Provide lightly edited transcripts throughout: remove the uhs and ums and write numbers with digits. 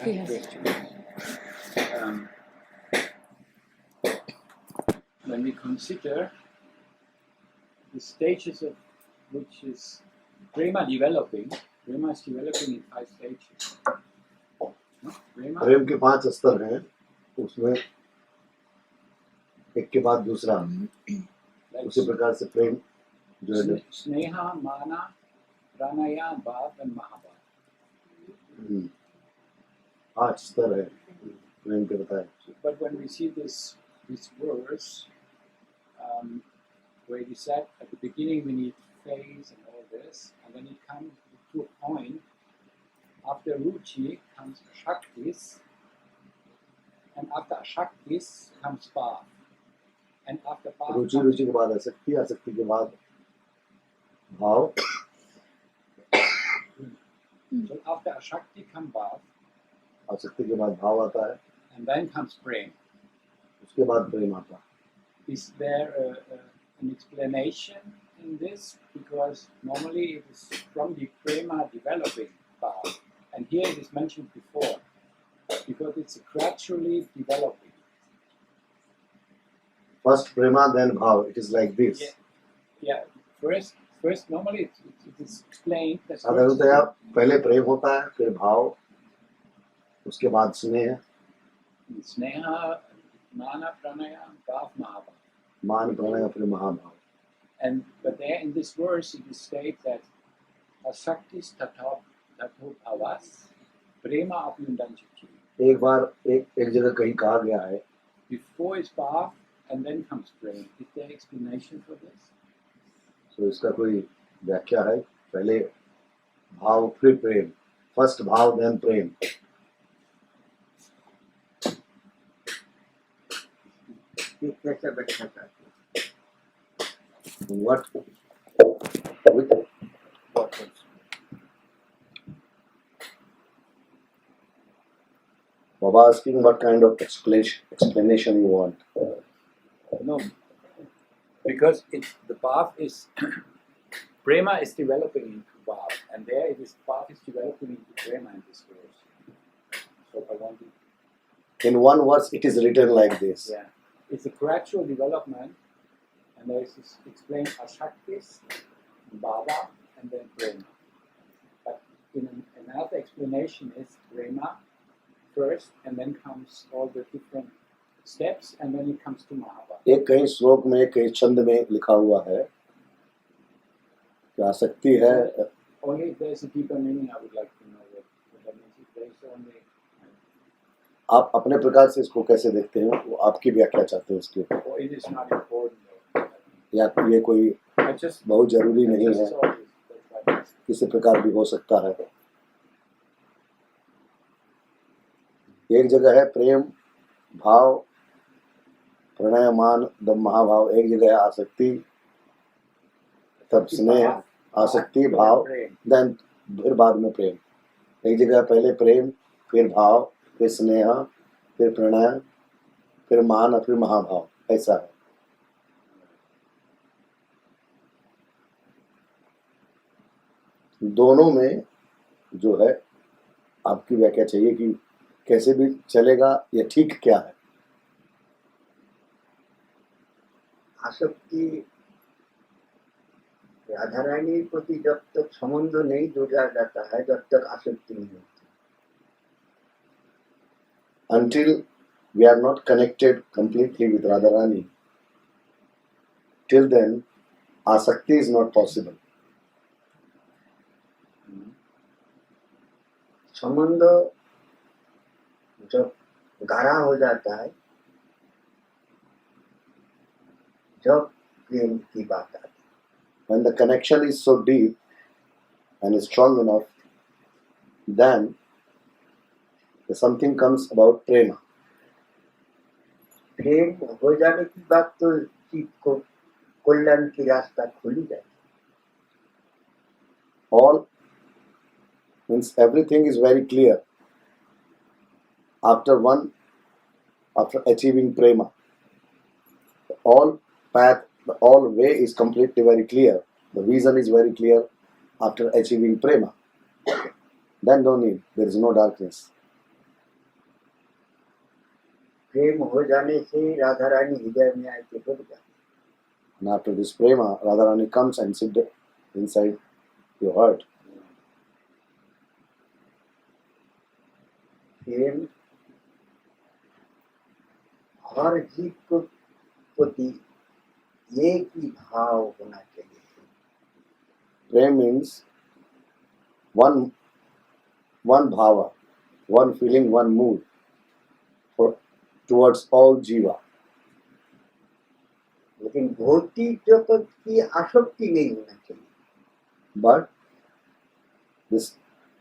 Yes. questions. When we consider the stages of which is prema developing, prema is developing in 5 stages. No? प्रेम के 5 स्तर हैं, उसमें एक के बाद दूसरा, उसी प्रकार से प्रेम जो है स्नेहा, माना, प्रणया, भाव and महाभाव. 5 स्तर है प्रेम के बताए. But when we see this verse, where he said at the beginning we need phase and all this, and then it comes to a point, after Ruchi comes Shaktis, and after Shaktis comes Bhav, and after Bhav रुचि रुचि के बाद आसक्ति, आसक्ति के बाद भाव. So after Ashakti comes Bhav, आसक्ति के बाद भाव आता है, and then comes Prem. उसके बाद प्रेम आता है. Is there an explanation in this? Because normally it is from the prema developing Bhav, and here it is mentioned before, because it's gradually developing. First prema, then bhav. It is like this. Yeah. First normally it is explained that साधारणतया पहले प्रेम होता है, फिर भाव, उसके बाद स्नेह, Sneha, Mana, Pranaya, Bhav, Mahabhav. मान, प्रणय, फिर महाभाव. But there in this verse it is stated that Asaktis tato bhavas prema apyundanchiti. एक बार एक जगह कहीं कहा गया है, Before is Bhav and then comes Prem. Is there explanation for this? तो इसका कोई व्याख्या है? पहले भाव फिर प्रेम, फर्स्ट भाव देन प्रेम. कैसे व्याख्या करते What? Baba asking what kind of explanation you want. No, because the Bhav is Prema is developing into Bhav, and there it is Bhav is developing into Prema in this verse. So I want to. In one verse, it is written like this. Yeah, it's a gradual development, and there is explained Ashaktis, Bhava, and then Prema. But another explanation is Prema first, and then comes all the different steps, and then it comes to Mahabharata. एक कहीं श्लोक में कहीं छंद में लिखा हुआ है कि आसक्ति है. Only if there is a deeper meaning, I would like to know what that means. If there is only. आप अपने प्रकार से इसको कैसे देखते हैं, वो आपकी व्याख्या चाहते हैं इसके ऊपर, Or it is not important. या ये कोई I just बहुत जरूरी नहीं just है, saw this. That's why. किसी प्रकार भी हो सकता है. एक जगह है प्रेम, भाव, प्रणय, मान, दम, महाभाव. एक जगह है आसक्ति, तब स्नेह, आसक्ति, भाव, देन फिर बाद में प्रेम. एक जगह पहले प्रेम, फिर भाव, फिर स्नेह, फिर प्रणय, फिर मान और फिर महाभाव. ऐसा है. दोनों में जो है आपकी व्याख्या चाहिए कि कैसे भी चलेगा या ठीक क्या है. आसक्ति राधा रानी के प्रति जब तक संबंध नहीं जोड़ा जाता है, जब तक आसक्ति नहीं होती. Until we are not connected completely with Radharani, till then asakti is not possible. संबंध जब गाढ़ा हो जाता है, जब प्रेम की बात आती है. When the connection is so deep and strong enough, then something comes about prema. प्रेम हो जाने की बात तो जीव को कल्याण की रास्ता खुली जाए. All means everything is very clear after achieving prema. All path, all way is completely very clear. The vision is very clear after achieving prema. Then no need, there is no darkness. प्रेम हो जाने से राधा रानी हृदय में आके बैठ जाती। And after this prema, Radharani comes and sits inside your heart. प्रेम हर जीव को प्रति एक ही भाव होना चाहिए। Prem means one bhava, one feeling, one mood towards all jiva. लेकिन भौतिक जगत की आसक्ति नहीं होना चाहिए। But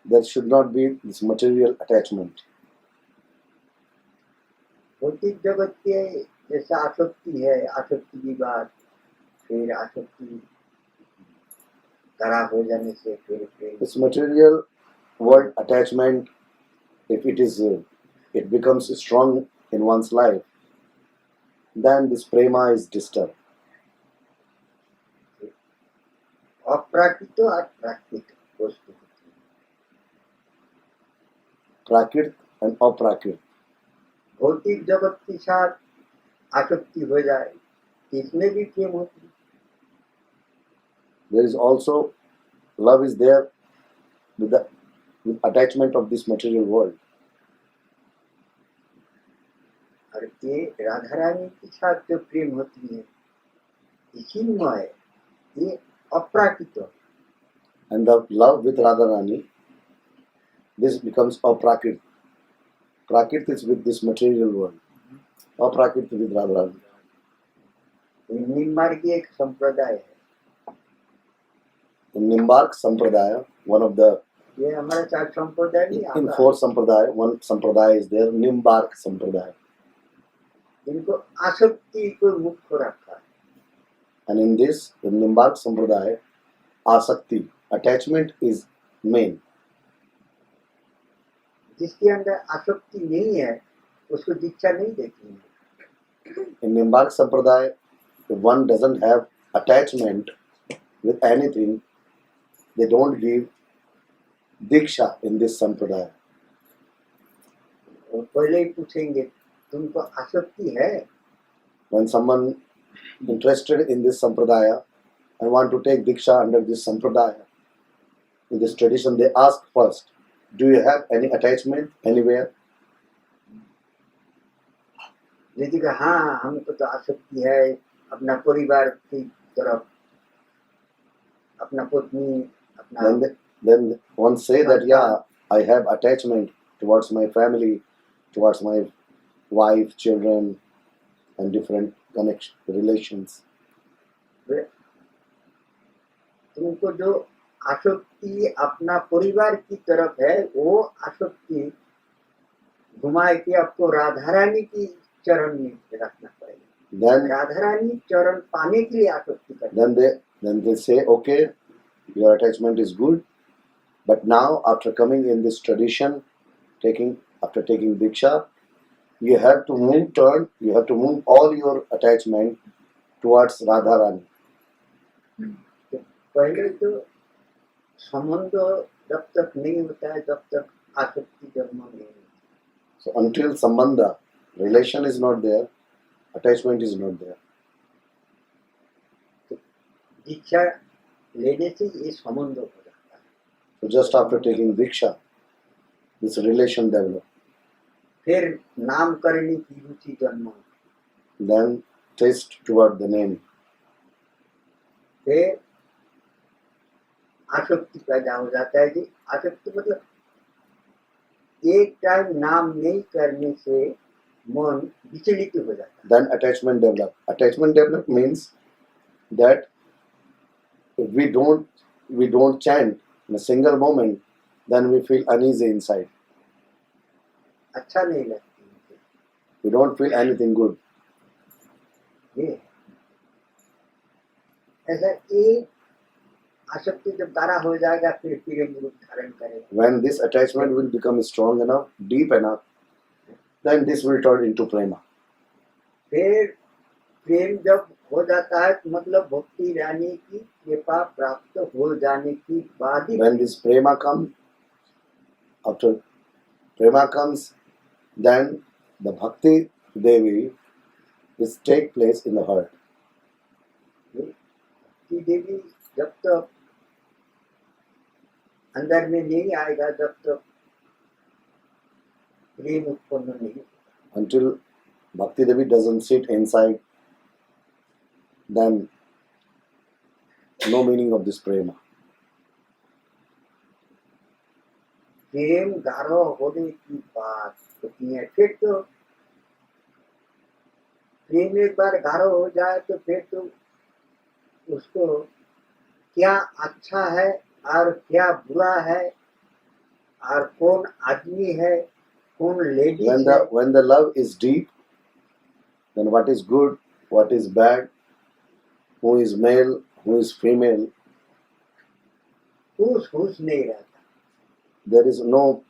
there should not be this material attachment. भौतिक जगत के जैसा आसक्ति है, आसक्ति विवाद, फिर आसक्ति करा हो जाने से फिर This material world attachment, if it becomes strong in one's life, then this prema is disturbed. अप्राकृत और प्राकृत वस्तु Prakrit and aprakrit. भौतिक जगत के साथ आसक्ति हो जाए, इसमें भी प्रेम होती है। There is also love is there with attachment of this material world. और ये राधा रानी के साथ जो प्रेम होती है, इसीमय ये अप्राकृत। And the love with Radharani, this becomes aprakrit. Prakrit is with this material world. Aprakrit with Radharani. निम्बार्की एक संप्रदाय है, In Nimbark Sampradaya, one of the ये हमारा चार संप्रदाय नहीं in आता। 4 Sampradaya, one Sampradaya is there, Nimbark Sampradaya. इनको आसक्ति को मुख्य रखा है। And in this, in Nimbark Sampradaya, Asakti, attachment is main. जिसके अंदर आसक्ति नहीं है उसको दीक्षा नहीं देती है। In Nimbark Sampradaya, if one doesn't have attachment with anything, they don't give Diksha in this Sampradaya. और पहले ही पूछेंगे तुमको आसक्ति है? When someone interested in this Sampradaya and want to take Diksha under this Sampradaya, in this tradition, they ask first, do you have any attachment anywhere? यदि कहा हाँ हमको तो आसक्ति है अपना परिवार की तरफ, अपना पत्नी, अपना Then one say that, yeah, I have attachment towards my family, towards my wife, children, and different relations. तुमको जो आसक्ति अपना परिवार की तरफ है, वो आसक्ति घुमा के आपको राधा रानी की चरण में रखना पड़ेगा। Then राधा रानी चरण पाने के लिए आसक्ति करना। then they say, okay, your attachment is good, but now after coming in this tradition, after taking Diksha, you have to move all your attachment towards Radharani. पहले तो संबंध जब तक नहीं होता है तब तक आसक्ति जन्म नहीं होती। So until Sambandha, relation is not there, attachment is not there. दीक्षा लेने से ये संबंध हो जाता है। So just after taking Diksha, this relation develops. फिर नाम करने की रुचि जन्म होती है। Then taste toward the name. फिर आसक्ति पैदा हो जाता है। कि आसक्ति मतलब एक टाइम नाम नहीं करने से मन विचलित हो जाता है। Then attachment develop. Attachment develop means that if we don't chant in a single moment, then we feel uneasy inside. अच्छा नहीं लगती। We don't feel anything good. ये ऐसा एक आसक्ति जब गाढ़ा हो जाएगा फिर प्रेम रूप धारण करेगा। When this attachment will become strong enough, deep enough, then this will turn into prema. फिर प्रेम जब हो जाता है तो मतलब भक्ति रानी की कृपा प्राप्त हो जाने की बाद ही When this prema comes, after prema comes, then the bhakti Devi, this take place in the heart. कि देवी जब तक अंदर में नहीं आएगा, जब तक प्रेम उत्पन्न नहीं होगा। Until Bhakti Devi doesn't sit inside, then no meaning of this prema. प्रेम गाढ़ा होने की बात होती है, फिर तो प्रेम एक बार गाढ़ा हो जाए तो फिर तो उसको क्या अच्छा है और क्या बुरा है और कौन आदमी है, कौन लेडीज है, When the love is deep, then what is good, what is bad, who is male, who is female, खुश नहीं रहता। there is no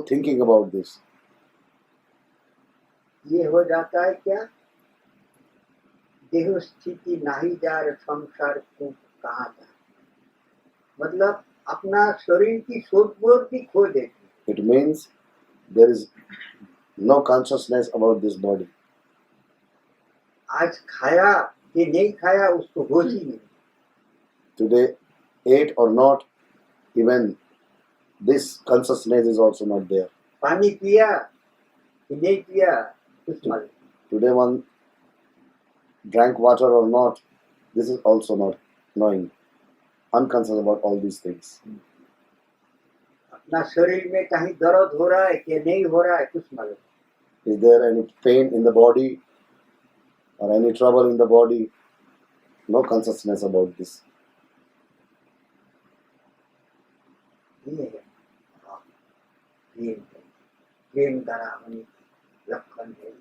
thinking about this. ये हो जाता है क्या, देह स्थिति नाही जार संसार को कहा था, मतलब अपना शरीर की सोच भी खो देती। It means there is no consciousness about this body. आज खाया कि नहीं खाया उसको होश ही नहीं। Today, ate or not, even this consciousness is also not there. पानी पिया कि नहीं पिया कुछ मालूम। Today, one drank water or not, this is also not knowing. Unconscious about all these things. अपना शरीर में कहीं दर्द हो रहा है कि नहीं हो रहा है कुछ मालूम। Is there any pain in the body or any trouble in the body? No consciousness about this. ये है प्रेम, प्रेम करा होने की लक्षण है।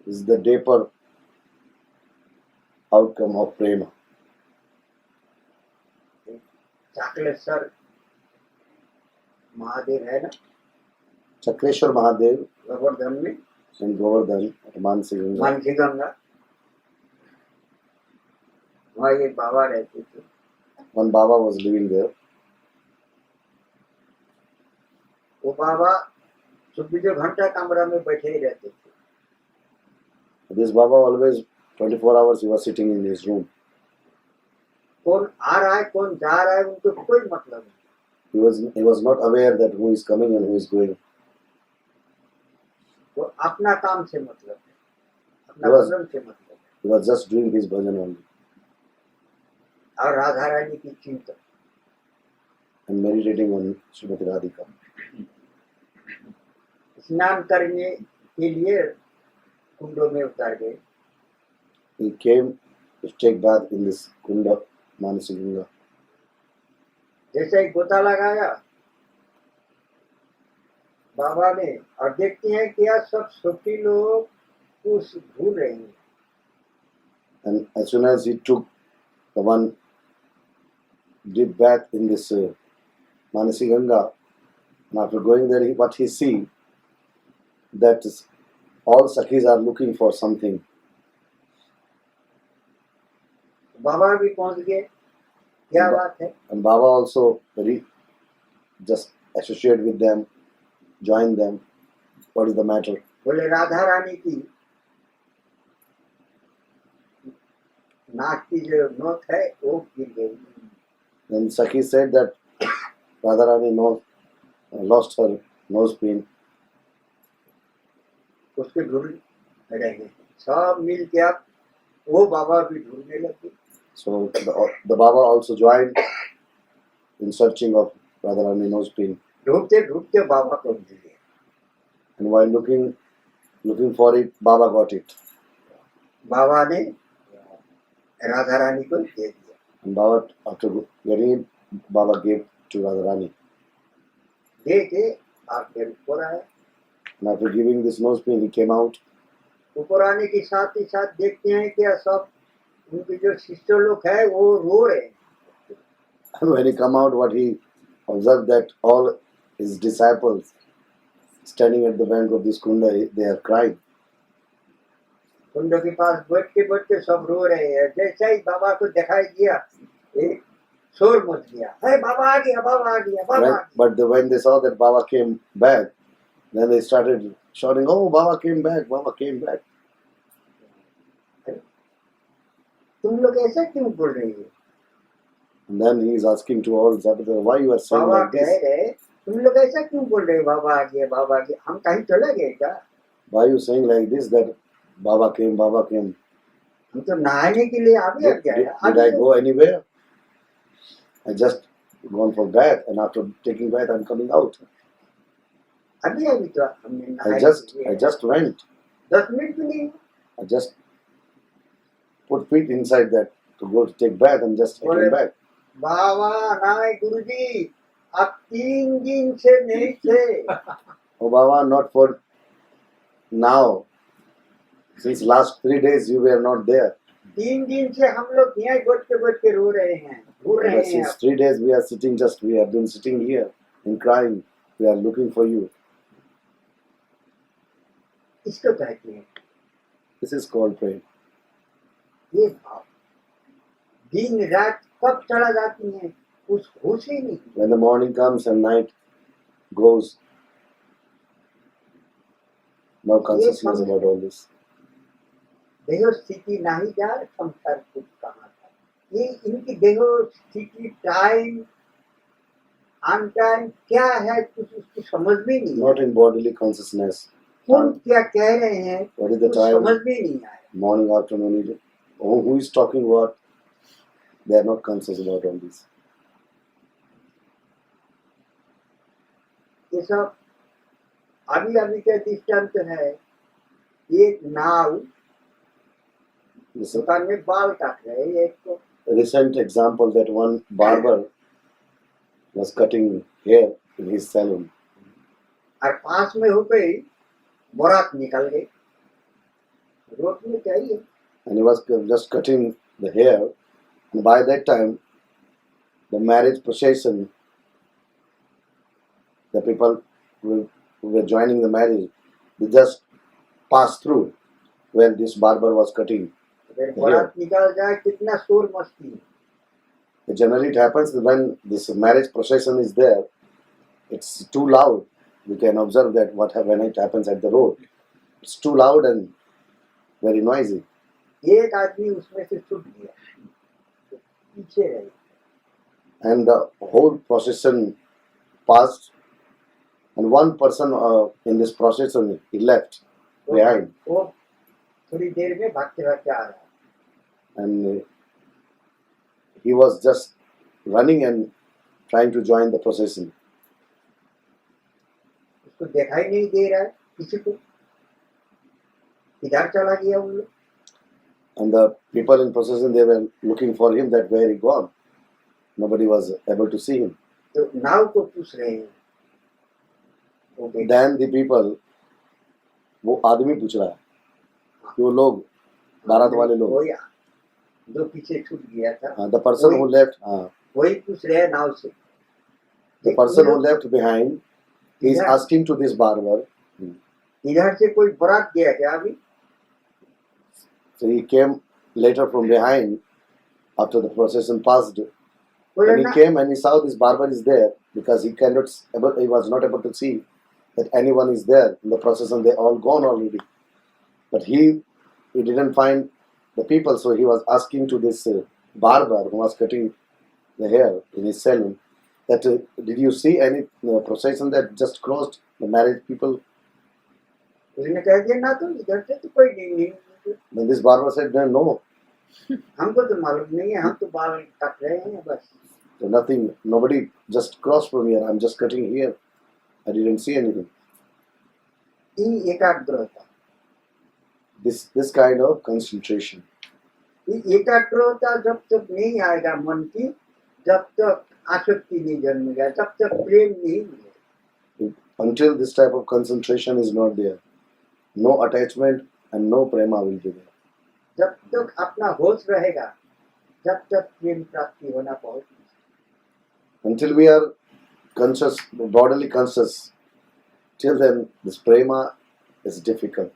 This is the deeper outcome of prema. चाकलेश्वर Mahadev है ना Chakreshwar Mahadev गोवर्धन में, in Govardhan, Mansi Ganga. Mansi Ganga, वहाँ ये बाबा रहते थे। One Baba was living there. वो बाबा 24 घंटा कमरा में बैठे ही रहते थे। This Baba always 24 hours he was sitting in his room. कौन आ रहा है कौन जा रहा है उनको कोई मतलब नहीं। He was not aware that who is coming and who is going. वो अपना काम से मतलब है, अपना बस। भजन से मतलब है, He was just doing his bhajan only और राधा रानी की चिंता। and meditating on Srimati Radhika. स्नान करने के लिए कुंडों में उतर गए। He came to take bath in this Kunda, Manasi Ganga. जैसे ही गोता लगाया बाबा ने, और देखते हैं कि यार सब छोटी लोग उस भूल रहे हैं। And as soon as he took the one deep bath in this Manasi Ganga, and after going there, what he see that is, all Sakhis are looking for something. बाबा भी पहुंच गए, क्या बात है। And Baba also just associate with them, join them. What is the matter? बोले राधा रानी की नाक की जो नोक है वो गिर गई। Then Sakhi said that Radharani lost her nose pin. उसके ढूंढ रहे हैं सब मिल के, अब वो बाबा भी ढूंढने लगे। So the Baba also joined in searching of Radharani nose pin. ढूंढते ढूंढते बाबा को मिल गए। And while looking for it, Baba got it. बाबा ने राधा रानी को दे दिया। And Baba, after getting it, Baba gave to Radharani. दे के और फिर ऊपर आया। And after giving this nose pin, he came out. ऊपर आने के साथ ही साथ देखते हैं कि सब उनके जो शिष्य लोग हैं वो रो रहे हैं। And when he come out, what he observed that all his disciples standing at the bank of this kunda, they are crying. कुंड के पास बैठते सब रो रहे हैं। जैसे ही बाबा को दिखाई दिया एक शोर मच गया, है बाबा आ गया, बाबा आ गया, बाबा आ गया। When they saw that Baba came back, Then they started shouting, "Oh, Baba came back! Baba came back!" तुम लोग ऐसा क्यों बोल रही हो? And then he is asking to all Zabadar, "Why you are saying Baba like कह this? रहे तुम लोग ऐसा क्यों बोल रहे हो? बाबा आ गए, बाबा आ गए, हम कहीं चले गए क्या? Why you saying like this that Baba came, Baba came? हम तो नहाने के लिए आ गए क्या? Did I go anywhere? I just gone for bath, and after taking bath, I'm coming out. अभी अभी तो हमने I नहाए just went. 10 मिनट भी नहीं। I just put feet inside that to go to take bath, and just I came back. बाबा नहीं गुरुजी, आप 3 दिन से नहीं थे। Oh, Baba, not for now. Since last 3 days you were not there. 3 दिन से हम लोग यहाँ बैठ के रो रहे हैं, घूर रहे But हैं। since 3 days we are sitting, we have been sitting here and crying. We are looking for you. इसको कहते हैं This is called prayer. ये भाव। दिन रात कब चला जाती है कुछ होश ही नहीं। When the morning comes and night goes, no consciousness about all this. देहो स्थिति नहीं जा संसार कुछ कहाँ था। ये इनकी देहो स्थिति टाइम अनटाइम क्या है कुछ उसकी समझ में नहीं। Not in bodily consciousness. कौन क्या कह रहे हैं What is the कुछ time? समझ में नहीं आया। Morning, afternoon, evening. Who is talking what? They are not conscious about all this. ये सब अभी अभी का दृष्टांत है। एक नाव This is दुकान में बाल काट रहे हैं एक को। a recent example that one barber was cutting hair in his salon. और पास में हो गई बारात निकल गई। रोड में चाहिए And he was just cutting the hair. And by that time, the marriage procession, the people who were joining the marriage, they just passed through where this barber was cutting. अगर बारात निकल जाए कितना शोर मस्ती है। Generally, it happens when this marriage procession is there, it's too loud. You can observe that when it happens at the road. It's too loud and very noisy. एक आदमी उसमें से छूट गया तो पीछे रहे। And the whole procession passed, and one person in this procession, he left behind. वो थोड़ी देर में भागते भागते आ रहा है। And he was just running and trying to join the procession. उसको दिखाई नहीं दे रहा है किसी को। इधर चला गया वो लोग। And the people in procession, they were looking for him, that where he gone. Nobody was able to see him. तो नाव को पूछ रहे हैं वो बेटा। Then the people, वो आदमी पूछ रहा है कि वो लोग, बारात वाले लोग, वही जो पीछे छूट गया था the person who left, वही पूछ रहे हैं नाव से। the person who left behind, he is asking to this barber. इधर से कोई बारात गया क्या अभी? So he came later from behind after the procession passed. बोला When he ना came and he saw this barber is there, because he was not able to see that anyone is there in the procession. They all gone already. But he didn't find the people, so he was asking to this barber who was cutting the hair in his salon that did you see any procession that just crossed the married people? उसने कह दिया ना तो इधर से तो कोई नहीं। Then this barber said, no, हमको तो मालूम नहीं है, हम तो बाल काट रहे हैं बस। so nothing, nobody just crossed from here. I'm just cutting here. I didn't see anything. ये एकाग्रता, This kind of concentration. ये एकाग्रता जब तक नहीं आएगा मन की, जब तक आसक्ति नहीं जन्मेगा, जब तक प्रेम नहीं मिलेगा। Until this type of concentration is not there, no attachment and no prema will be there. जब तक अपना होश रहेगा, जब तक प्रेम प्राप्ति होना बहुत मुश्किल। Until we are conscious, bodily conscious, till then this prema is difficult.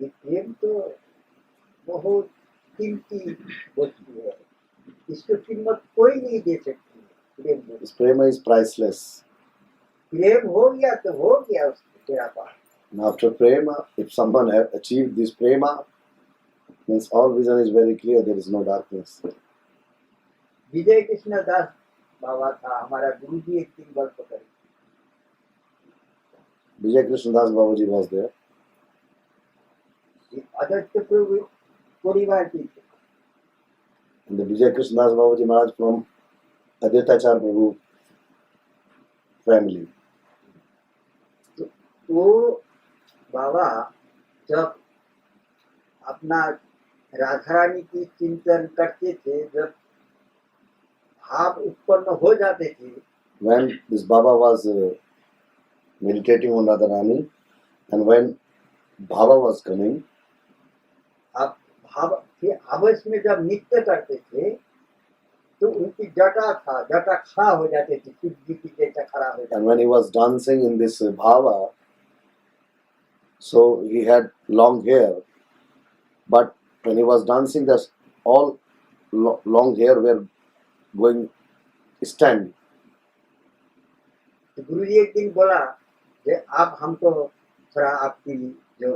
ये प्रेम तो बहुत कीमती वस्तु है, इसकी कीमत कोई नहीं दे सकती। प्रेम This prema is priceless. प्रेम हो गया तो हो गया उसको तेरा पास। And after prema, if someone have achieved this prema, means all vision is very clear, there is no darkness. Vijay Krishna दास बाबा था हमारा गुरु जी, एक दिन वर्ष करें Vijay Krishna Das Babaji was there. Aditya प्रभु परिवार की थे। And the Vijay Krishna Das Babaji Maharaj from Aditachar Prabhu family. तो बाबा जब अपना राधा रानी की चिंतन करते थे, जब भाव उत्पन्न हो जाते थे, When this Baba was meditating on Radharani, and when Bhava was coming, अब भाव के आवेश में जब नृत्य करते थे तो उनकी जटा था, जटा खड़ा हो जाते थे, शिव जी की जटा खड़ा हो and जाती। when he was dancing in this Bhava, so he had long hair, but when he was dancing, this all long hair were going stand. तो गुरु जी एक दिन बोला कि आप हमको थोड़ा आपकी जो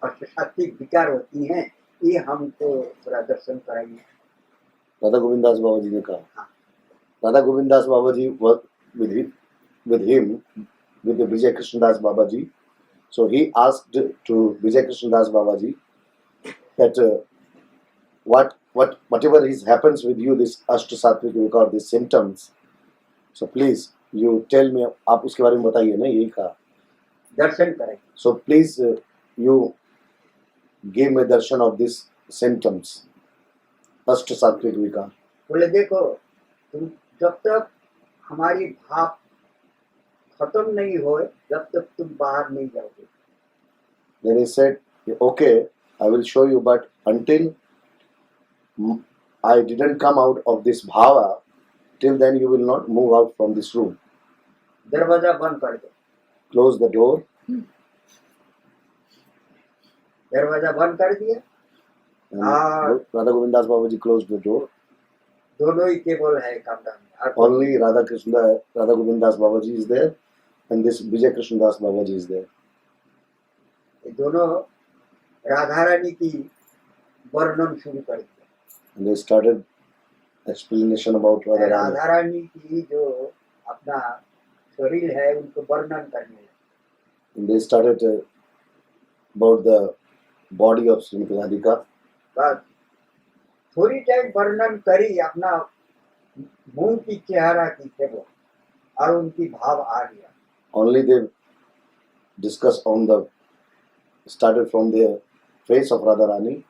अष्टसात्विक विकार होती हैं ये हमको थोड़ा दर्शन कराइए। Radha Govindas Babaji ने कहा. Radha Govindas Babaji was with him, with the Vijay Krishna Das Babaji. So he asked to Vijay Krishna Das Babaji that whatever happens with you, this Ashtasattvic vikar, these symptoms. So please you tell me, आप उसके बारे में बताइए ना, यही कहा. दर्शन करें। So please you give me darshan of these symptoms. Ashtasattvic vikar. बोले देखो तुम जब तक हमारी भाव खत्म नहीं हो जब तक तुम बाहर नहीं जाओगे। Then he said, okay, I will show you, but until I didn't come out of this bhava, till then you will not move out from this room. दरवाजा बंद कर दो। Close the door. दरवाजा बंद कर दिया। And Ah. Radha Govindas Babaji closed the door. दोनों ही केवल है कमरा में। Only Radha Govindas Babaji is there, and this Vijay Krishna Das Babaji is there. ये दोनों राधा रानी की वर्णन शुरू कर दिया। And they started explanation about Radha Rani. Radha Rani की जो अपना शरीर है उनको वर्णन करने लगे। And they started about the body of Srimati Radhika. बस थोड़ी टाइम वर्णन करी अपना मुंह की चेहरा की केवल और उनकी भाव आ गया। Only they discuss started from the face of Radharani,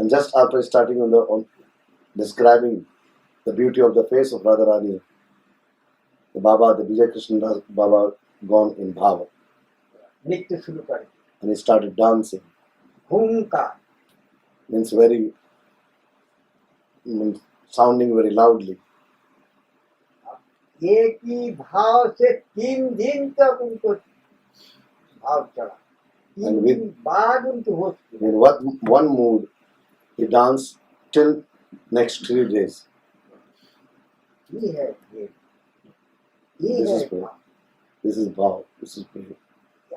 and just after starting on describing the beauty of the face of Radharani, the Vijay Krishna Das Baba gone in bhava, नृत्य शुरू कर दिया। and he started dancing. घूमका Means sounding very loudly. एक ही भाव से 3 दिन तक उनको भाव चला। 3 दिन बाद उनको होश In one mood, he danced till next 3 days. ये है ये This is है prayer. This is bhav. This is prayer.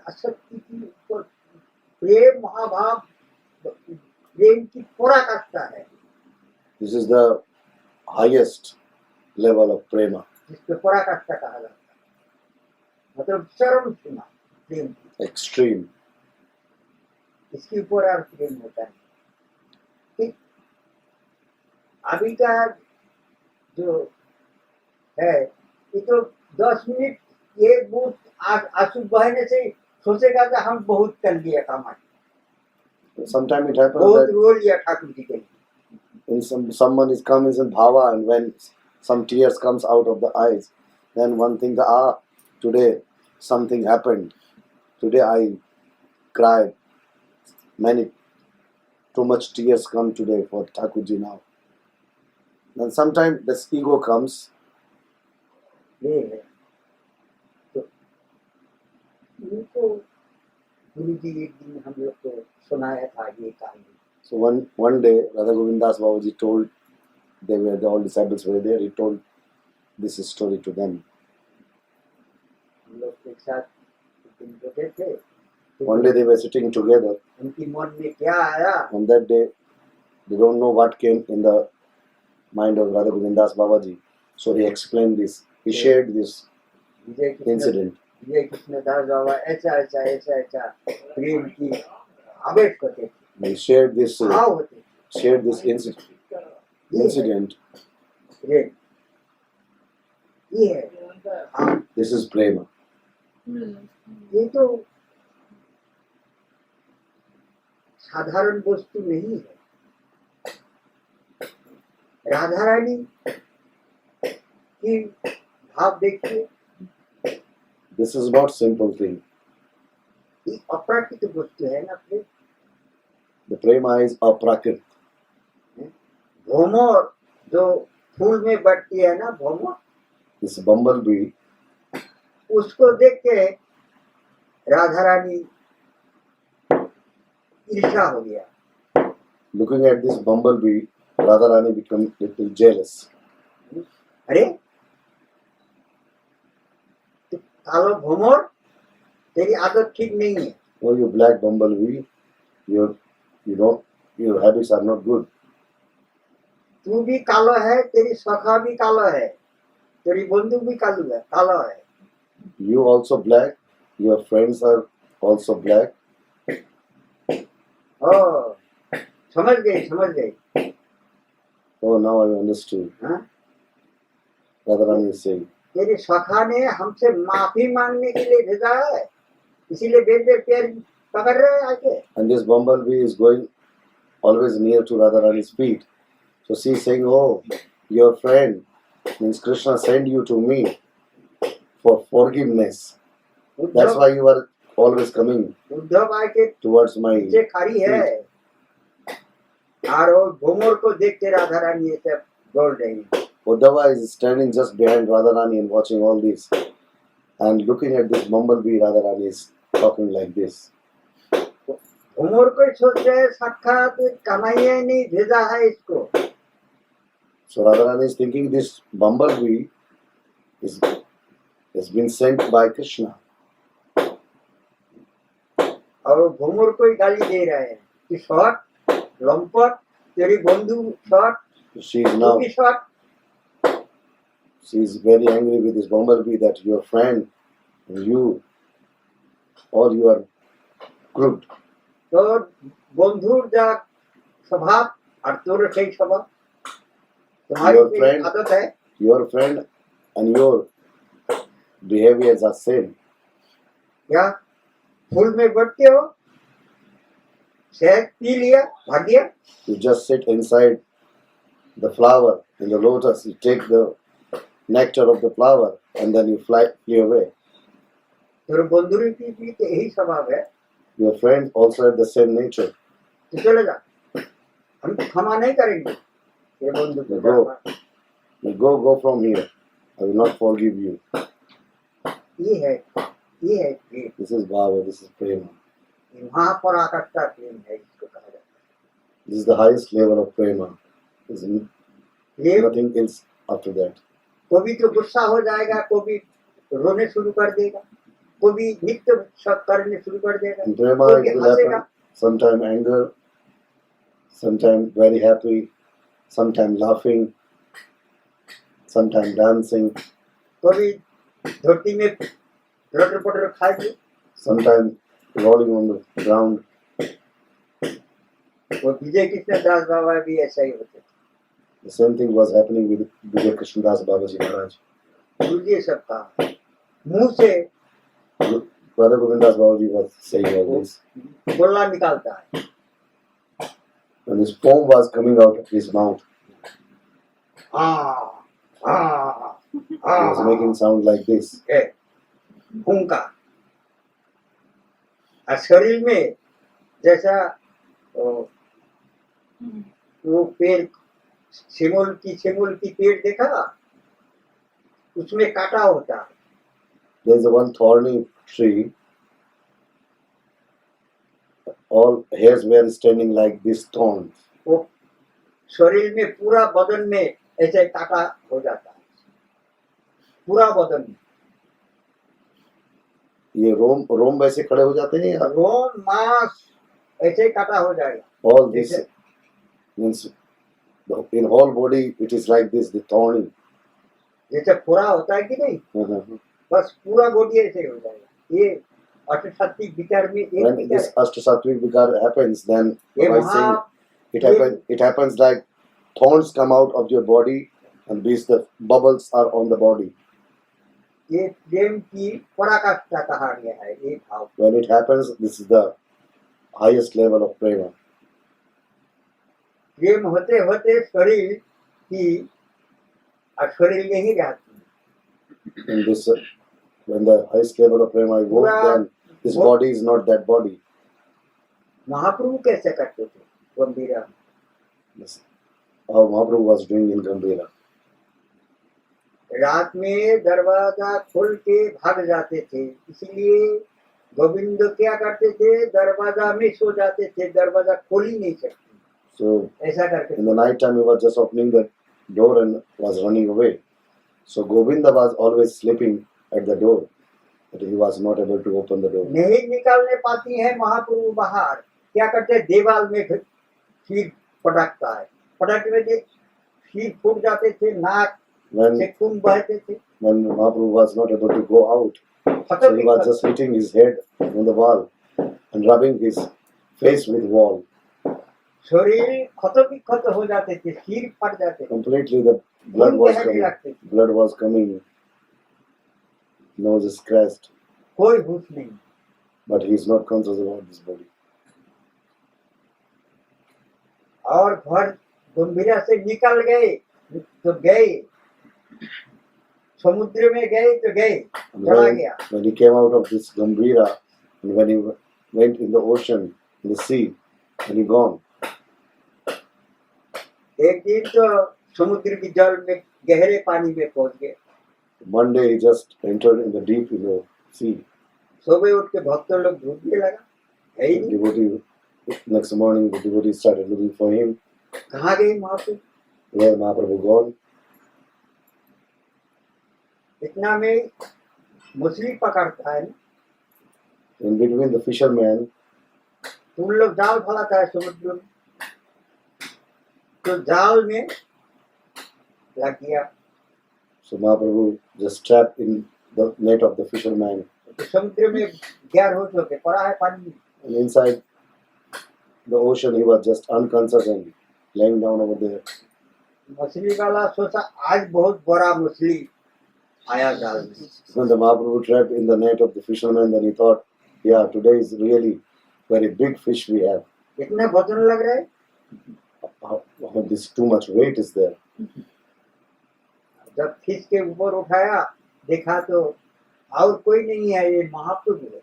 आसक्ति की ऊपर प्रेम महाभाव प्रेम की पराकाष्ठा है This is the highest level of prema. जिसको पराकाष्ठा कहा जाता है, मतलब चरम सीमा प्रेम की। Extreme. इसके ऊपर और प्रेम होता है। ठीक अभी का जो है ये तो 10 मिनट एक बूंद आंसू बहने से सोचेगा कि हम बहुत कर लिया काम, Sometimes it happens बहुत that रो लिया ठाकुर जी के लिए। when someone is comes in bhava, and when some tears comes out of the eyes, then one thinks, today something happened. Today I cried. Too much tears come today for Thakurji now. Then sometimes this ego comes. ये है तो इनको गुरु जी एक दिन हम लोग को सुनाया था ये कहानी। So one day, Radha Govindas Babaji told, all disciples were there, he told this story to them. लोग एक साथ एक दिन बैठे थे, तो One day they were sitting together. उनकी मन में क्या आया, On that day, they don't know what came in the mind of Radha Govindas Babaji. So he explained this. He shared this incident. Vijay Krishna दास बाबा ऐसा ऐसा ऐसा ऐसा प्रेम की आवेश करते थे, He shared this भाव होते थे, incident. प्रेम ये है। हाँ, This is prema. ये तो साधारण वस्तु नहीं है। राधा रानी की भाव देखिए, This is not simple thing. ये अप्राकृतिक वस्तु है ना। प्रेम The prema is aprakrit. भौमर जो फूल में बढ़ती है ना, भौमर, This bumblebee, उसको देख के राधा रानी ईर्ष्या हो गया। looking at this bumblebee, Radharani became little jealous. अरे तो कालो भौमर, तेरी आदत ठीक नहीं है। Oh, you black bumblebee, your habits are not good. तू भी कालो है, तेरी सखा भी कालो है, तेरी बंधु भी कालो है। You also black. Your friends are also black. ओ, समझ गई। Oh, now I understood. हाँ? Radharani is saying. तेरी सखा ने हमसे माफी मांगने के लिए भेजा है, इसीलिए बेटे पैर पकड़ रहे हैं आके। And this bumblebee is going always near to Radharani's feet. So she is saying, oh, your friend, means Krishna sent you to me for forgiveness. That's why you are always coming Uddhav आके towards my नीचे खड़ी है, और वो भूमर को देख के राधा रानी ये सब बोल रही है। Uddhava is standing just behind Radharani and watching all this. And looking at this bumblebee, Radharani is talking like this. Bhumar को ही सोच रहे साक्षात कन्हैया ने भेजा है इसको। So Radharani is thinking this bumblebee has been sent by Krishna. और घूमर को ही गाली दे रहे हैं कि शॉट लंपट तेरी बंधु shot She is now, shot she is very angry with this bumblebee that your friend, you, all you are crooked. तो बंधुर जा स्वभाव और तोर सही स्वभाव तुम्हारी Your कोई friend- आदत है Your friend and your behaviors are same. क्या फूल में बढ़ते हो शहद पी लिया भाग गया You just sit inside the flower in the lotus, you take the nectar of the flower and then you fly away. तेरे बंधुरी पी पी के यही स्वभाव है Your friends also have the same nature. तो चले जा हम तो क्षमा नहीं करेंगे ये बंधु को Go. You go from here. I will not forgive you. ये है प्रेम This is bhava, this is prema. ये वहां पर आकर्षता प्रेम है इसको कहा जाता This is the highest level of prema. There's है प्रेम nothing else after that. कभी तो गुस्सा हो जाएगा कभी रोने शुरू कर देगा कभी नित्य सब करने शुरू कर देगा In prema कभी it will हंसेगा happen. Sometime anger, sometime very happy, sometime laughing, sometime dancing, कभी धरती में लटर पटर खाएगी sometime rolling on the ground. और विजय कृष्ण दास बाबा भी ऐसा ही होते थे The same thing was happening with Vijay Krishnadas Babaji Maharaj. मुझे सब कहा मुंह से Radha Govindas Babaji was saying all this. गोला निकालता है When his foam was coming out of his mouth, uh uh he was uh making sound like this. फूंका और शरीर में जैसा वो पेड़ सेमोल की पेड़ देखा उसमें काटा होता है There is a one thorny tree. All hairs were standing like this thorns. वो शरीर में पूरा बदन में ऐसे काटा हो जाता है पूरा बदन में ये रोम वैसे खड़े हो जाते हैं या रोम मांस ऐसे ही काटा हो जाएगा। all this जैसे means in whole body it is like this, the thorny. जैसे पूरा होता है कि नहीं, बस पूरा बॉडी ऐसे हो जाएगा। ये अष्टसात्विक विकार में एक When विकार this है। ashtasattvic vikar happens, then ये by वहाँ saying it happens like thorns come out of your body, and these the bubbles are on the body. ये प्रेम की पराकाष्ठा कहा गया है। ये भाव When it happens, this is the highest level of prema. प्रेम होते होते शरीर की और शरीर में ही रहती है। In this, when the highest level of prema is moved, then this body is not that body. महाप्रभु कैसे करते थे गंभीरा? Yes. How Mahaprabhu was doing in Gambhira. रात में दरवाजा खोल के भाग जाते थे, इसलिए गोविंद क्या करते थे, दरवाजा में सो जाते थे, दरवाजा खोल ही नहीं सकते, So ऐसा करते in थे। the night time, he was just opening the door and was running away. So Govinda was always sleeping at the door, but he was not able to open the door. नहीं निकालने पाती है महाप्रभु बाहर, क्या करते हैं, दीवार में सिर पटकता है, पटकने से सिर फूट जाते थे, नाक When से खून बहते थे। Mahaprabhu was not able to go out, so he was just hitting his head on the wall and rubbing his face with wall. शरीर खत हो जाते थे, सिर फट जाते थे, Completely the blood खून was बहने coming. लगते थे, Blood was coming. Nose is scratched, कोई होश नहीं। but he is not conscious about this body. और घर गंभीरा से निकल गए तो गए, समुद्र में गए तो गए, And चला गया। when he came out of this Gambhira, and when he went in the ocean, in the sea, and he gone. एक दिन तो समुद्र की जल में गहरे पानी में पहुंच गए। One day he just entered in the deep, sea. सुबह उठ के भक्त लोग ढूंढने लगा, है ही The नहीं, devotee, next morning, the devotee started looking for him. कहाँ गई महाप्रभु? Where Mahaprabhu gone? इतना में मछली पकड़ता है ना, In between the fishermen, तो उन लोग जाल फैलाता है समुद्र में, तो जाल में लग गया, so Mahaprabhu just trapped in the net of the fisherman. तो समुद्र में गैर होश होके पड़ा है पानी में। And inside the ocean, he was just unconscious and laying down over there. मछली वाला सोचा आज बहुत बड़ा मछली आया जाल में, When the Mahaprabhu trapped in the net of the fisherman, then he thought, yeah, today is really very big fish we have. इतना वजन लग रहा है। This too much weight is there. जब फिश के ऊपर उठाया देखा तो और कोई नहीं है, ये महाप्रभु है।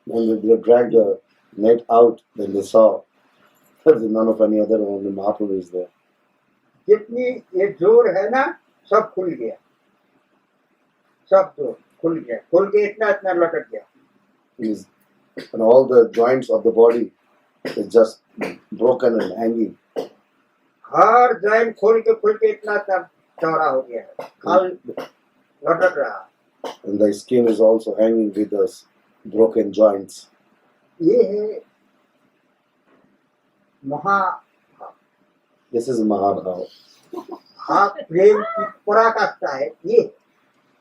When they dragged the net out, then they saw that none of any other, only Mahaprabhu is there. जितनी ये जोर है ना, सब खुल गया, सब जोर खुल गया, खुल के इतना इतना लटक गया। And all the joints of the body is just broken and hanging. Her joint खोल के इतना इतना चौड़ा हो गया है, खाल लटक रहा। And the skin is also hanging with those broken joints. ये है महा This is Mahabhav. आप प्रेम की पराकाष्ठा है, ये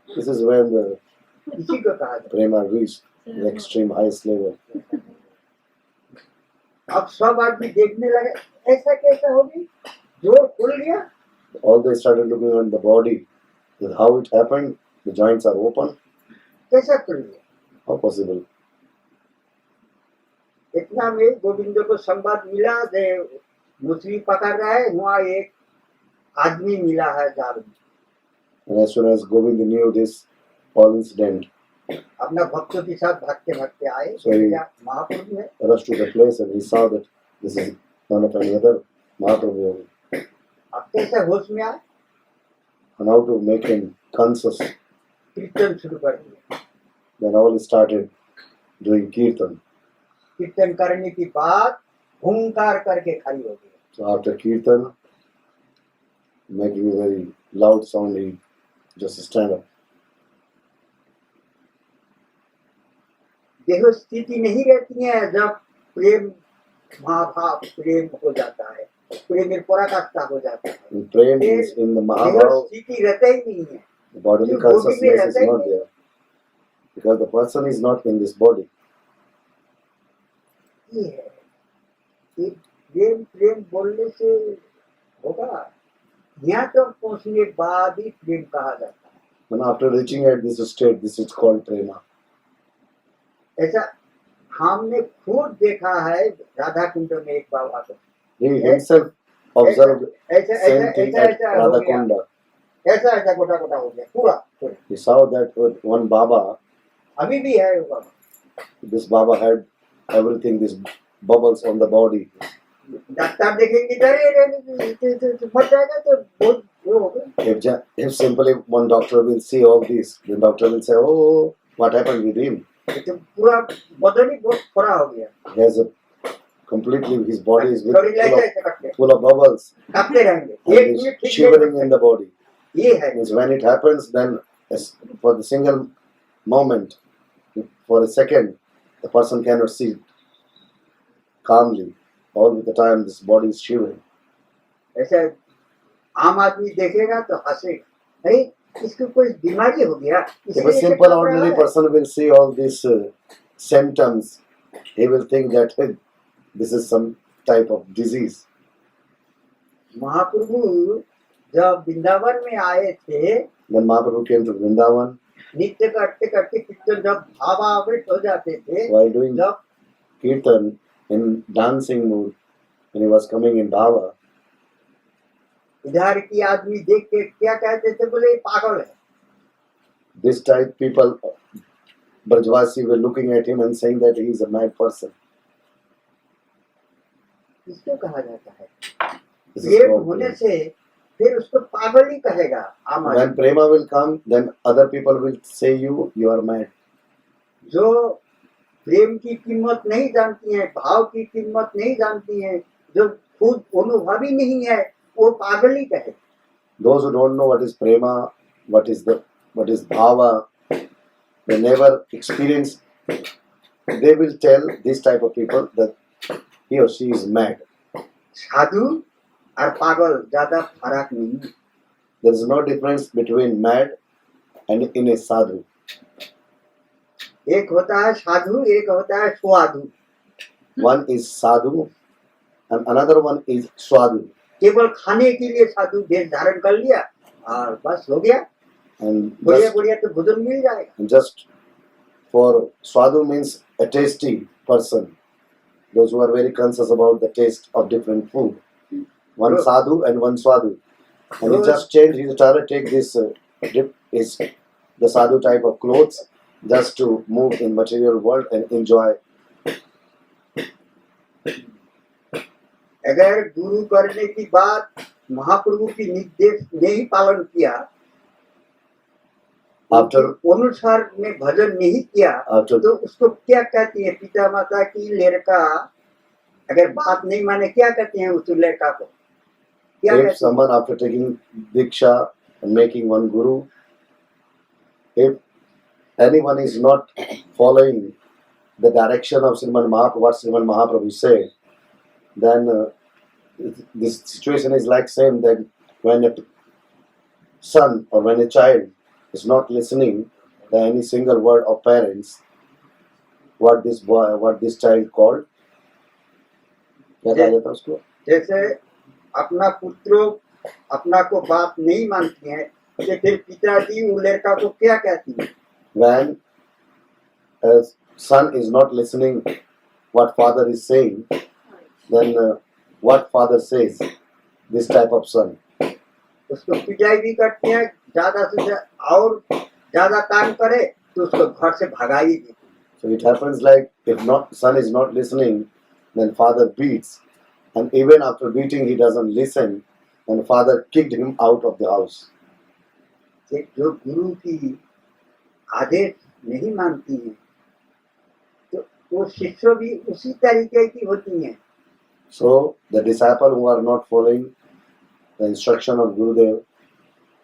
This is when the इसी को कहा जाता prema reached the extreme highest level. है। अब सब आदमी देखने लगे, ऐसा कैसे हो गई, जोर खुल गया। All they started looking at the body, that how it happened. The joints are open. कैसा खुल गया? How possible? इतना में गोविंद को संवाद मिला, मछली पकड़ रहा है, वहाँ एक आदमी मिला है जाल में। And as soon as Govind knew this whole incident, अपना भक्तों के साथ भागते भागते आए, सही। क्या महाप्रभु है? rushed to the place and he saw that this is none of any other Mahaprabhu. अब कैसे होश में आए? And how to make him conscious. कीर्तन शुरू कर दिया। Then all started doing kirtan. कीर्तन करने की बाद हुंकार करके खड़ी हो गई। So after kirtan, making a very loud sound, he just stand up. देह स्थिति नहीं रहती है जब प्रेम महाभाव प्रेम हो जाता है, प्रेम पराकाष्ठा हो जाता है, When prem फिर is in the देह Mahabhav, स्थिति रहता ही नहीं है, the bodily जो body में consciousness is रहता ही not नहीं। there. Because the person is not in this body. ये है कि प्रेम प्रेम बोलने से होगा, यहाँ तक पहुँचने के बाद ही प्रेम कहा जाता है। And after reaching at this state, this is called prema. ऐसा हमने खुद देखा है राधा कुंड में एक बाबा को, He himself observed ऐसा ऐसा same thing ऐसा at ऐसा हो गया, Radhakunda. ऐसा ऐसा गोटा गोटा हो गया पूरा पूरा। He saw that with one Baba, अभी भी है वो बाबा, this Baba had everything, these bubbles on the body. Doctor देखेंगे डरे मर जाएगा तो बहुत वो होगा। If simply one doctor will see all this, the doctor will say, "Oh, what happened with him? तो पूरा बदन ही बहुत खरा हो गया, He has a completely his body is शरीर ऐसा ऐसा करते full of bubbles कांपते रहेंगे, and एक is मिनट ठीक shivering in the body." ये है। Means when it happens, then for the single moment, for a second, the person cannot see calmly. All the time, this body is shivering. ऐसा आम आदमी देखेगा तो हंसेगा, अरे इसको कोई बीमारी हो गया, If a इसलिए simple ऐसे ordinary कर रहा है। person will see all these symptoms, he will think that hey, this is some type of disease. महाप्रभु जब वृंदावन में आए थे, When Mahaprabhu came to Vrindavan, नित्य करते करते कीर्तन जब भावावृत हो जाते थे, while doing जब kirtan in dancing mood, when he was coming in bhava, इधर की आदमी देख के क्या कहते थे, बोले ये पागल है। this type people, Brajvasi, were looking at him and saying that he is a mad person. इसको कहा जाता है This is प्रेम called होने prema. से फिर उसको पागल ही कहेगा आम आदमी। When prema will come, then other people will say you are mad. जो प्रेम की कीमत नहीं जानती है, भाव की कीमत नहीं जानती है, जो खुद अनुभवी नहीं है, वो पागल ही कहे। Those who don't know what is prema, what is bhava, they never experience, they will tell this type of people that he or she is mad. साधु और पागल ज्यादा फर्क नहीं है। There is no difference between mad and in a sadhu. एक होता है साधु, एक होता है स्वाधु। One is sadhu and another one is swadhu. केवल खाने के लिए साधु वेश धारण कर लिया और बस हो गया, And बढ़िया बढ़िया तो भोजन मिल जाएगा। just for swadhu means a tasty person. Those who are very conscious about the taste of different food. One Sure. sadhu and one swadhu. And he Sure. just changed his attire, take this is the sadhu type of clothes just to move in material world and enjoy. अगर गुरु करने की बात महाप्रभु की निर्देश नहीं पालन किया, After अनुसार में भजन नहीं किया, after तो उसको क्या कहती है पिता माता की लड़का, अगर बात नहीं माने क्या कहते हैं उस लड़का को, क्या if कहते हैं? someone after taking diksha and making one guru, if anyone is not following the direction of Sriman Mahaprabhu, what Sriman Mahaprabhu said, then this situation is like same that when a son or when a child is not listening to any single word of parents, what this boy, what this child called, क्या कहा जाता है उसको? जैसे अपना पुत्र अपना को बात नहीं मानती है, तो फिर पिताजी उस लड़का को क्या कहती है? When a son is not listening what father is saying, then what father says, this type of son. उसको पिटाई भी करती है, ज्यादा से ज्यादा और ज्यादा काम करे तो उसको घर से भगाई देती है। So it happens like if not son is not listening, then father beats, and even after beating he doesn't listen, and father kicked him out of the house. कि जो गुरु की आदेश नहीं मानती है, तो वो शिष्य भी उसी तरीके की होती हैं। So the disciple who are not following the instruction of Gurudev,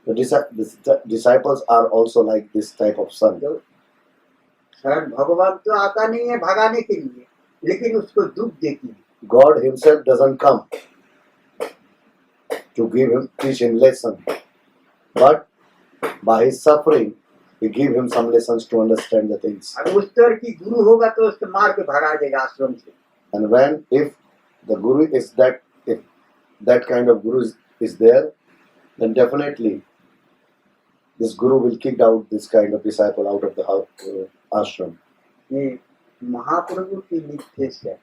the disciples are also like this type of son. जो स्वयं भगवान तो आता नहीं है भगाने के लिए, लेकिन उसको दुख देती है। God himself doesn't come to teach him lesson, but by his suffering, he give him some lessons to understand the things. अगर उस तरह की गुरु होगा तो उसको मार के भगा देगा आश्रम से। And if the guru is if that kind of guru is there, then definitely this guru will kick out this kind of disciple out of the ashram. ये महाप्रभु की निर्देश है।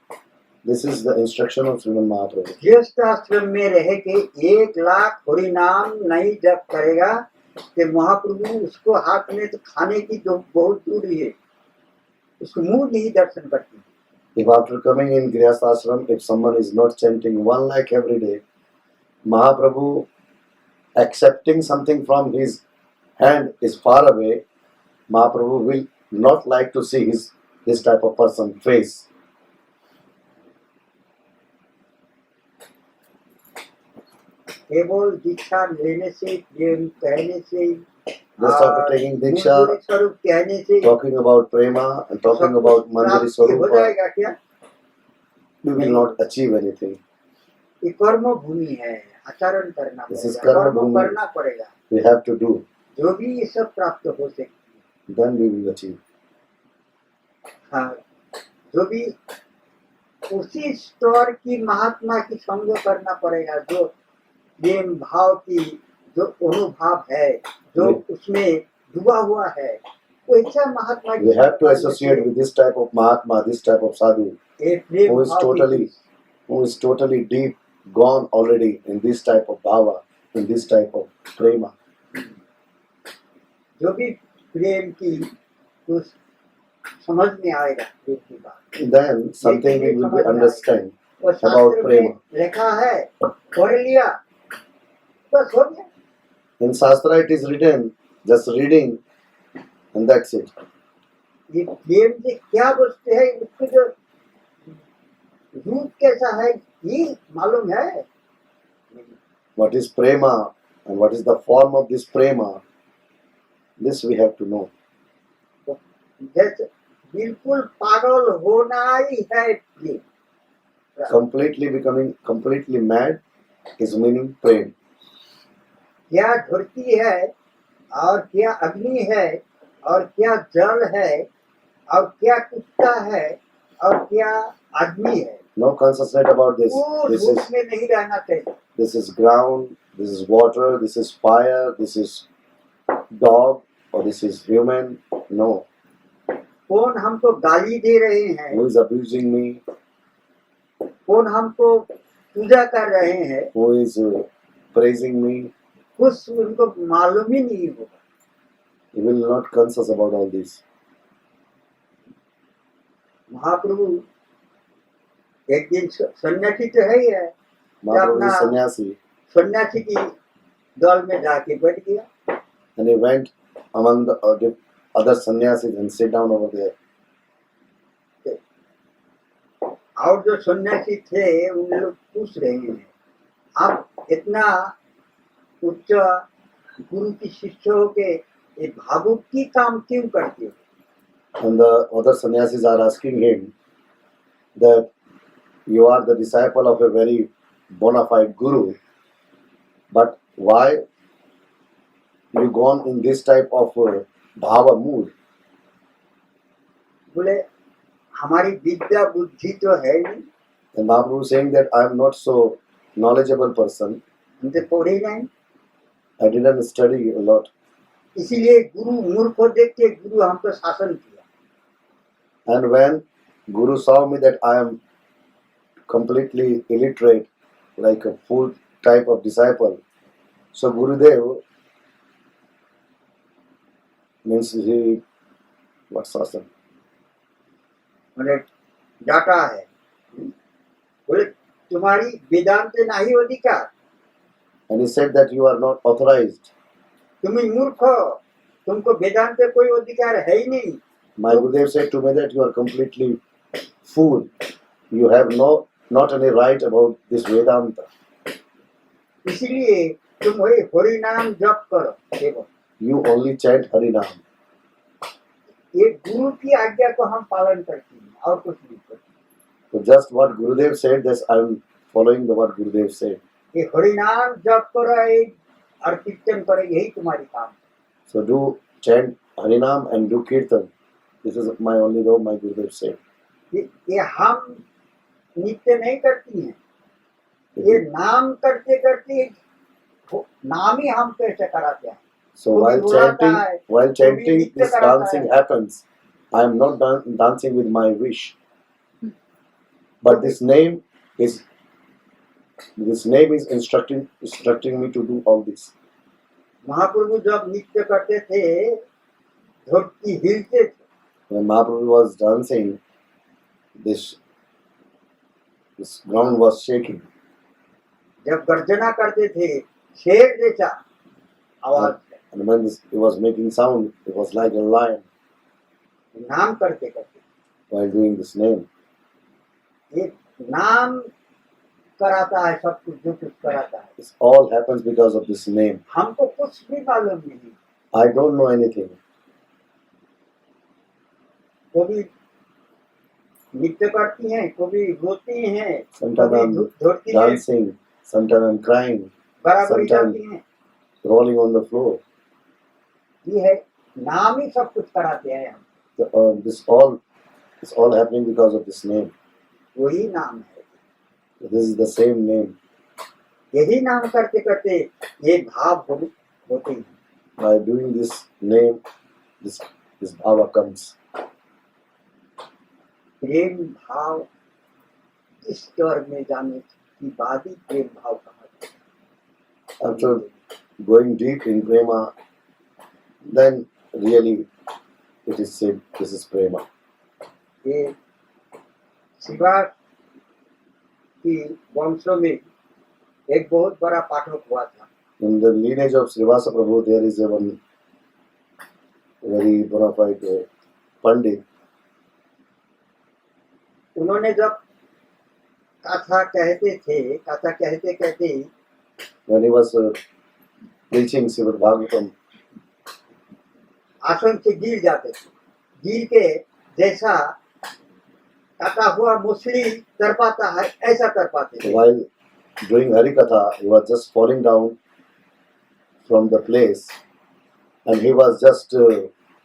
This is the instruction of Srimad Mahaprabhu. गृहस्थ आश्रम में रह के 1,00,000 हरि नाम नहीं जप करेगा कि महाप्रभु उसको हाथ में तो खाने की जो बहुत दूरी है, उसको मुंह नहीं दर्शन करती। If after coming in Grihastha ashram, if someone is not chanting 1 lakh every day, Mahaprabhu accepting something from his hand is far away, Mahaprabhu will not like to see this type of person face. केवल दीक्षा लेने से, प्रेम कहने से, Just after taking Diksha, मंजूरी स्वरूप कहने से talking about prema and talking about Manjari प्राप्ति हो Swarupa, जाएगा क्या? we will not achieve anything. ये कर्म भूमि है, आचरण करना This is पड़ेगा, कर्म कर्म भूमि. करना पड़ेगा, We have to do, जो भी ये सब प्राप्त हो सकती है। then we will achieve. हाँ, जो भी उसी स्तर की महात्मा की संग करना पड़ेगा, जो प्रेम भाव की जो अनुभव है, जो उसमें डूबा हुआ है, वैसा महात्मा की We have to संग associate with this type of Mahatma, this type of Sadhu, ये प्रेम who is भाव totally- who is totally deep gone already in this type of bhava, in this type of prema. जो भी प्रेम की कुछ समझ में आएगा प्रेम की बात, Then something we will understand और about शास्त्र में prema. लिखा है, पढ़ लिया बस हो गया। In Shastra it is written, just reading, and that's it. ये प्रेम से क्या वस्तु है, उसको जो रूप कैसा है ये मालूम है। What is prema and what is the form of this prema, this we have to know. जैसे बिल्कुल पागल होना ही है प्रेम। Completely becoming completely mad is meaning prema. क्या धरती है और क्या अग्नि है और क्या जल है और क्या कुत्ता है और क्या आदमी है, No consciousness about this. वो This रूप is में नहीं रहना चाहिए। this is ground, this is water, this is fire, this is dog, or this is human. No. कौन हमको गाली दे रहे हैं, Who is abusing me? कौन हमको पूजा कर रहे हैं, Who is praising me? कुछ उनको मालूम ही नहीं होगा। He will not conscious about all this. महाप्रभु एक दिन सन्यासी तो है ही है, Mahaprabhu is अपना- sannyasi, सन्यासी की दल में जाके बैठ गया। and he went among the other sannyasis and sit down over there. और जो सन्यासी थे उन लोग पूछ रहे हैं, आप इतना उच्च गुरु की शिष्य हो के ये भावुक की काम क्यों करते हो? And the other sannyasis are asking him that you are the disciple of a very bona fide guru, but why you gone in this type of bhava mood? बोले हमारी विद्या बुद्धि तो है नहीं, And Mahaprabhu is saying that I am not so knowledgeable person. हम तो पढ़े नहीं, I didn't study a lot. इसीलिए गुरु मूर्ख को देख के गुरु हमको शासन किया। And when Guru saw me that I am completely illiterate, like a full type of disciple, so Gurudev means he, what's awesome? मैंने डाटा है, बोले तुम्हारी वेदांत नहीं अधिकार, And he said that you are not authorized. तुम ही मूर्ख हो, तुमको वेदांत पे कोई अधिकार है ही नहीं। My Gurudev said to me that you are completely fool. You have not any right about this Vedanta. इसलिए तुम वही हरि नाम जप करो केवल। You only chant Harinam. ये गुरु की आज्ञा को हम पालन करते हैं और कुछ नहीं करते। So just what Gurudev said, this I am following the what Gurudev said. ये हरिनाम जप करो और कीर्तन करो, यही तुम्हारी काम है। So do chant Harinam and do Kirtan. This is my only role, my Gurudev said. ये हम नित्य नहीं करती हैं, ये नाम करते करते नाम ही हम कैसे कराते हैं। So तो while भी बुलाता है, chanting, नित्य this कराता dancing है। happens. I am not dancing with my wish. But this name is instructing me to do all this. महाप्रभु जब नृत्य करते थे, धरती हिलते थे। When Mahaprabhu was dancing, this ground was shaking. जब गर्जना करते थे, शेर जैसा आवाज थे। And when he was making sound, it was like a lion नाम करते करते while doing this name. ये नाम कराता है, सब कुछ जो कुछ कराता है। This all happens because of this name. हमको कुछ भी मालूम नहीं। I don't know anything. कभी नृत्य करती हैं, कभी रोती हैं, Sometimes कभी I'm दौड़ती हैं, dancing, sometimes I'm crying, बराबरी sometimes जाती हैं। rolling on the floor. ये है नाम ही सब कुछ कराते हैं हम। This all happening because of this name. वही नाम है। This is the same name. यही नाम करते करते ये भाव होते हैं। By doing this name, this bhava comes. प्रेम भाव इस स्तर में जाने की बात ही प्रेम भाव कहा जाता है। After going deep in prema, then really it is said this is prema. ये शिवा की वंशों में एक बहुत बड़ा पाठक हुआ था। In the lineage of Srivasa Prabhu, there is a one very bona fide Pandit. उन्होंने जब कथा कहते थे, कथा कहते कहते When he was preaching Srimad Bhagavatam, आसन से गिर जाते थे। गिर के जैसा कटा हुआ मछली तड़पाता है, ऐसा तड़पाते थे। while doing Harikatha, he was just falling down from the place, and he was just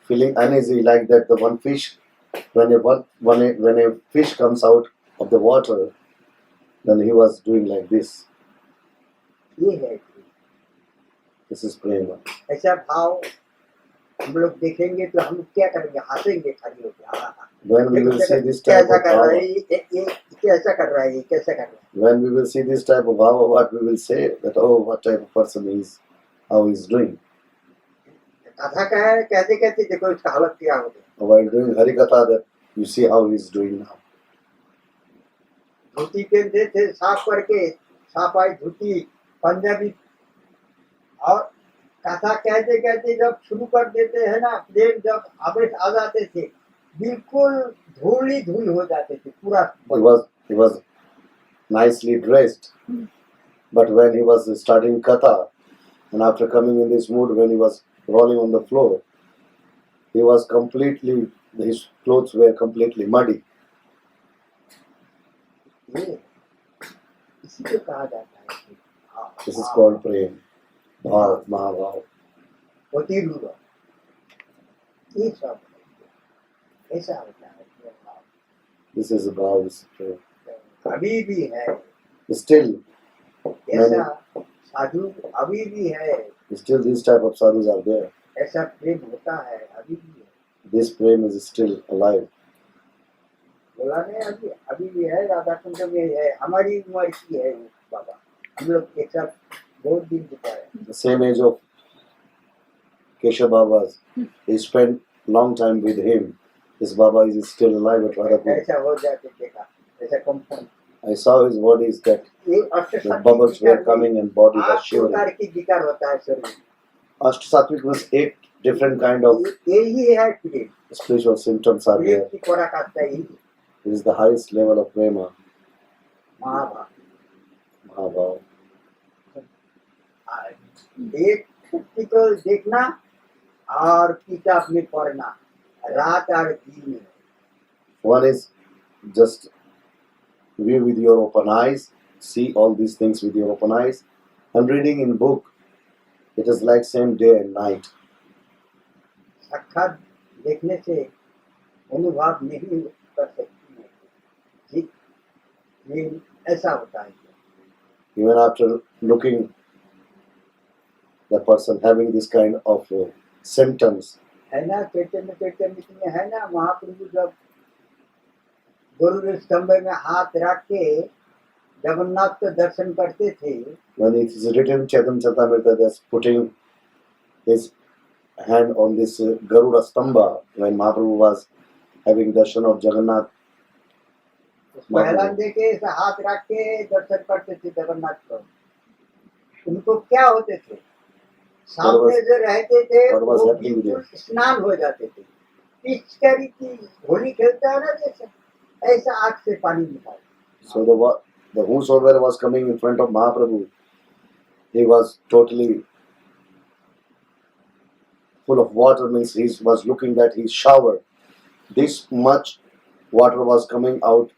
feeling uneasy like that. The one fish, when a fish comes out of the water, then he was doing like this. ये है This is prema. ऐसा भाव हम लोग देखेंगे तो हम क्या करेंगे, हंसेंगे खाली होकर। When we will see this type कैसा of कर रहा है, bhava, ये कैसा कर रहा है, ये कैसा कर रहा है। when we will see this type of bhava, what we will say that oh, what type of person he is, how he is doing. कथा कहते कहते देखो इसका हालत क्या हो गया। While doing Harikatha, that you see how he is doing now. धोती पहनते थे साफ करके, साफाई धोती पंजाबी, और कथा कहते कहते जब शुरू कर देते हैं ना, प्रेम जब आवेश आ जाते थे, बिल्कुल धूल ही धूल हो जाते थे पूरा। He was nicely dressed, but when he was starting Katha, and after coming in this mood, when he was rolling on the floor, he was completely, his clothes were completely muddy. ये इसी को कहा जाता है कि This is called prem, bhav, mahabhav. होती रूप, ये सब ऐसा होता है प्रेम भाव। This is bhav, this is prem. अभी भी है Still, ऐसा साधु, अभी भी है still these type of sadhus are there. ऐसा प्रेम होता है, अभी भी है। This prem is still alive. बोला नहीं, अभी भी है, राधा कुंड में है, हमारी उम्र की है वो बाबा। हम लोग एक साथ बहुत दिन बिताए। The same age of Keshav Baba's. He spent long time with him. His Baba is still alive at Radhapur. ऐसा हो जाते देखा, ऐसा कंपन। I saw his bodies that ये the bubbles were coming and body was आठ shivering. प्रकार की विकार होता है शरीर। Ashtasattvic was 8 different kind of यही है प्रेम। spiritual symptoms are Prem there. की पराकाष्ठा यही This is the highest level of prema, Mahabharat. Mahabhav. एक पुस्तक देखना और किताब में पढ़ना, रात और दिन है। One is just view with your open eyes, see all these things with your open eyes, and reading in book, it is like same day and night. साक्षात देखने से अनुभव नहीं कर सकती है जी, ये ऐसा होता है। Even after looking, the person having this kind of symptoms, है ना, चैतन्य चैतन्य में है ना, महाप्रभु जब गरुड़ स्तंभ में हाथ रख के जगन्नाथ को दर्शन करते थे, when it is written Chaitanya Charitamrita, that's putting his hand on this Garuda Stamba when Mahaprabhu was having darshan of Jagannath. पहला देखे ऐसे हाथ रख के दर्शन करते थे जगन्नाथ को। उनको क्या होते थे, सामने जो रहते थे वो बिल्कुल स्नान हो जाते थे, पिचकारी की होली खेलता है ना जैसे, ऐसा आँख से पानी निकाल। So the whosoever was coming in front of Mahaprabhu, he was totally full of water, means he was looking that he showered. This much water was coming out,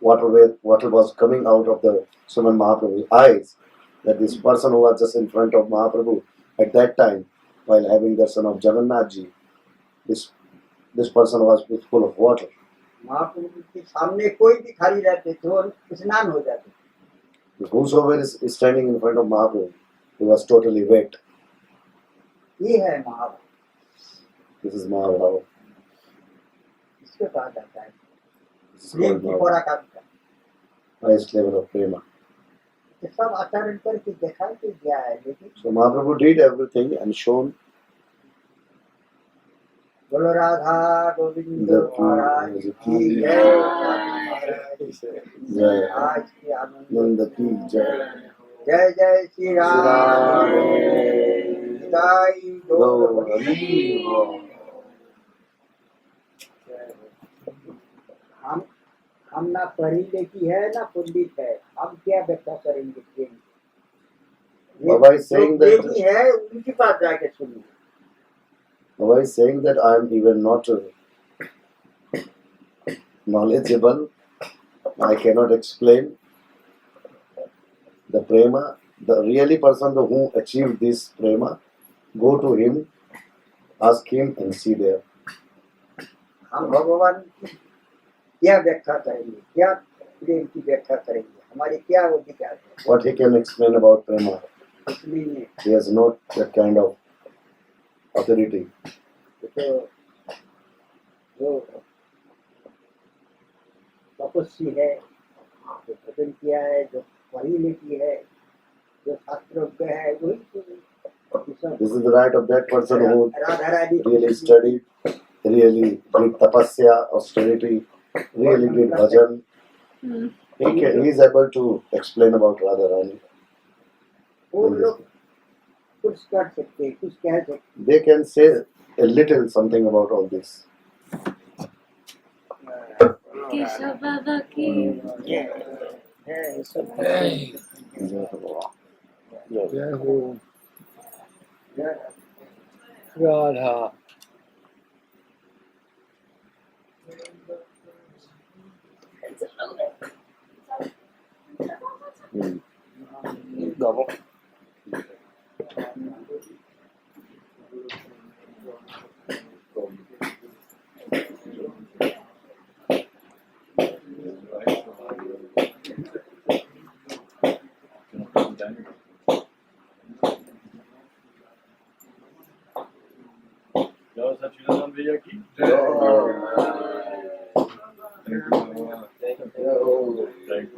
water was coming out of the Suman Mahaprabhu's eyes, that this person who was just in front of Mahaprabhu at that time, while having darshan of Jagannath ji, this person was full of water. महाप्रभु के सामने कोई भी खाली रहते थे वो स्नान हो जाते थे। Whosoever is standing in front of Mahaprabhu, he was totally wet. ये है महाभाव, This is Mahabhava. इसको कहा जाता है This is प्रेम called की Mahabhava. पराकाष्ठा। Highest level of prema. ये सब आचरण करके देखा कि क्या है, लेकिन So Mahaprabhu did everything and shown बोलो राधा गोविंद the महाराज की की जय, महाराज की Jai, आज की आनंद Nanda ki Jai, जय जय श्री राम Ram, जय गौर Gauri, हम ना पढ़ी लिखी है ना पंडित है, हम क्या व्याख्या करेंगे प्रेम? Baba is saying that- प्रेमी है उनके पास जाके सुनिए। Baba is saying that I am even not knowledgeable. I cannot explain the prema. The really person who achieved this prema, go to him, ask him and see there. हम भगवान की क्या व्याख्या करेंगे, क्या प्रेम की व्याख्या करेंगे, हमारे क्या अधिकार है? What he can explain about prema? इसलिए He has not that kind of authority. तो जो तपस्वी है, जो भजन किया है, जो पढ़ी लिखी है, जो शास्त्रोज्ञ है, वही तो This is the right of that person who Radha Rani really studied, really did tapasya, austerity, really did bhajan. He is able to explain about Radharani. वो लोग कुछ कर सकते हैं, कुछ कह सकते They can say a little something about all this. Keshav बाबा की हैं, सब जय हो राधा। जय सच्चिदानंद भैया की Thank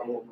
you.